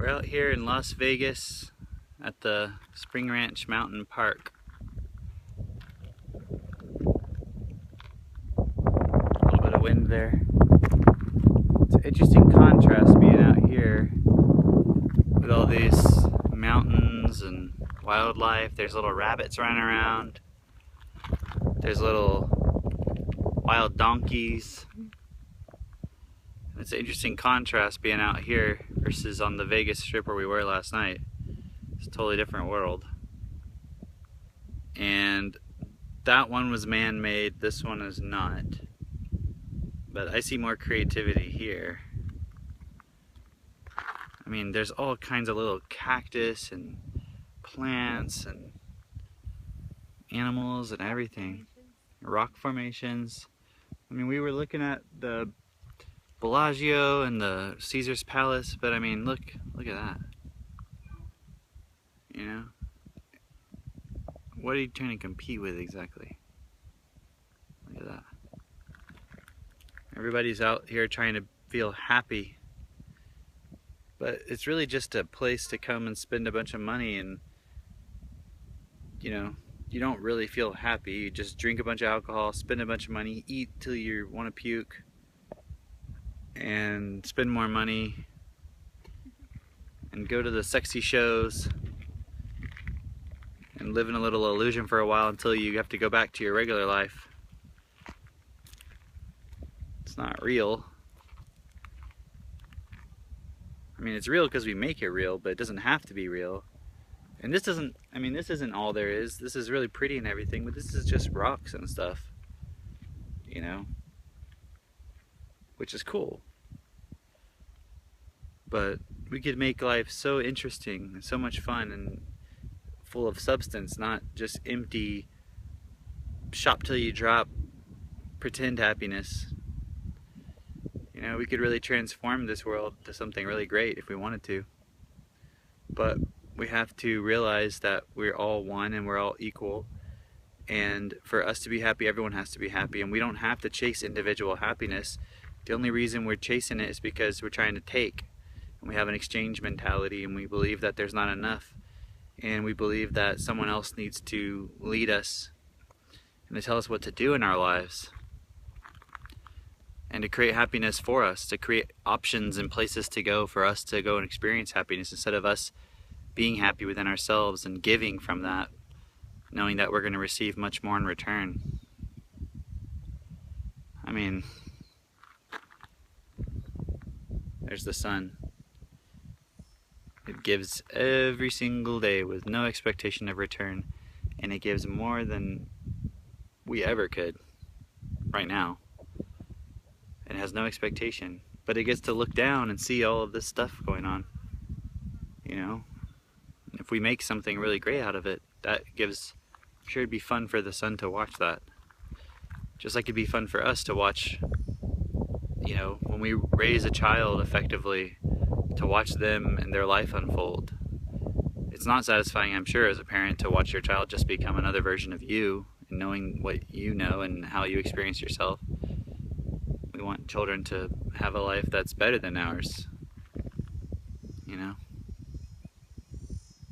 We're out here in Las Vegas at the Spring Ranch Mountain Park. A little bit of wind there. It's an interesting contrast being out here with all these mountains and wildlife. There's little rabbits running around. There's little wild donkeys. It's an interesting contrast being out here versus on the Vegas Strip where we were last night. It's a totally different world. And that one was man-made, this one is not. But I see more creativity here. I mean, there's all kinds of little cactus and plants and animals and everything. Rock formations. I mean, we were looking at the Bellagio and the Caesar's Palace, but I mean, look at that. You know? What are you trying to compete with exactly? Look at that. Everybody's out here trying to feel happy. But it's really just a place to come and spend a bunch of money and, you know, you don't really feel happy. You just drink a bunch of alcohol, spend a bunch of money, eat till you want to puke, and spend more money, and go to the sexy shows, and live in a little illusion for a while until you have to go back to your regular life. It's not real. I mean, it's real because we make it real, but it doesn't have to be real. And this doesn't, I mean, this isn't all there is. This is really pretty and everything, but this is just rocks and stuff, you know, which is cool. But we could make life so interesting and so much fun and full of substance, not just empty, shop till you drop, pretend happiness. You know, we could really transform this world to something really great if we wanted to. But we have to realize that we're all one and we're all equal. And for us to be happy, everyone has to be happy. And we don't have to chase individual happiness. The only reason we're chasing it is because we're trying to take. And we have an exchange mentality, and we believe that there's not enough. And we believe that someone else needs to lead us and to tell us what to do in our lives. And to create happiness for us, to create options and places to go for us to go and experience happiness instead of us being happy within ourselves and giving from that, knowing that we're going to receive much more in return. I mean, there's the sun. It gives every single day with no expectation of return, and it gives more than we ever could right now. It has no expectation, but it gets to look down and see all of this stuff going on, you know. If we make something really great out of it, that gives, I'm sure it'd be fun for the sun to watch that. Just like it'd be fun for us to watch, you know, when we raise a child effectively, to watch them and their life unfold. It's not satisfying, I'm sure, as a parent to watch your child just become another version of you and knowing what you know and how you experience yourself. We want children to have a life that's better than ours, you know?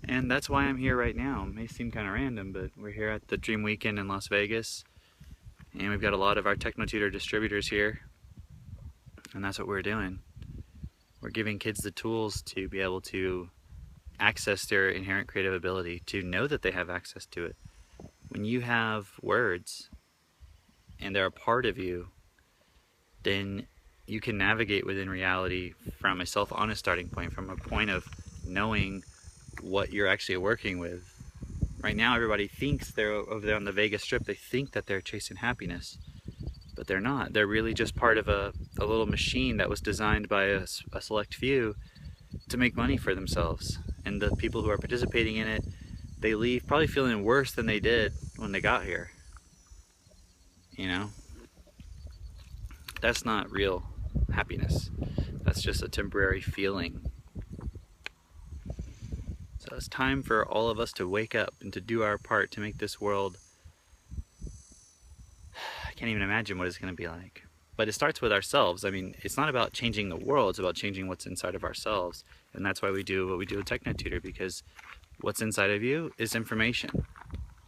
And that's why I'm here right now. It may seem kind of random, but we're here at the Dream Weekend in Las Vegas, and we've got a lot of our TechnoTutor distributors here, and that's what we're doing. We're giving kids the tools to be able to access their inherent creative ability, to know that they have access to it. When you have words and they're a part of you, then you can navigate within reality from a self-honest starting point, from a point of knowing what you're actually working with. Right now, everybody thinks they're over there on the Vegas Strip, they think that they're chasing happiness. But they're not. They're really just part of a little machine that was designed by a select few to make money for themselves. And the people who are participating in it, they leave probably feeling worse than they did when they got here. You know? That's not real happiness. That's just a temporary feeling. So it's time for all of us to wake up and to do our part to make this world, I can't even imagine what it's going to be like. But it starts with ourselves. I mean, it's not about changing the world, it's about changing what's inside of ourselves. And that's why we do what we do with TechnoTutor, because what's inside of you is information.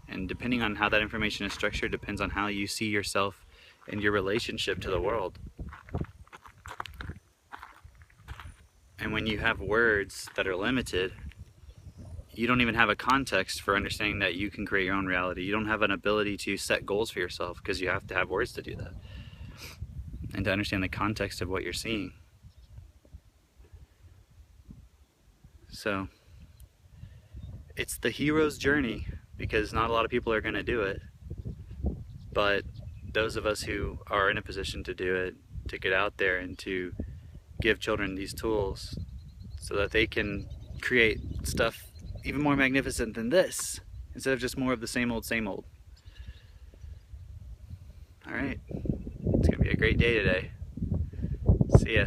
And depending on how that information is structured depends on how you see yourself and your relationship to the world. And when you have words that are limited, you don't even have a context for understanding that you can create your own reality. You don't have an ability to set goals for yourself because you have to have words to do that. And to understand the context of what you're seeing. So, it's the hero's journey, because not a lot of people are going to do it. But those of us who are in a position to do it, to get out there and to give children these tools so that they can create stuff even more magnificent than this, instead of just more of the same old, same old. All right, it's gonna be a great day today. See ya.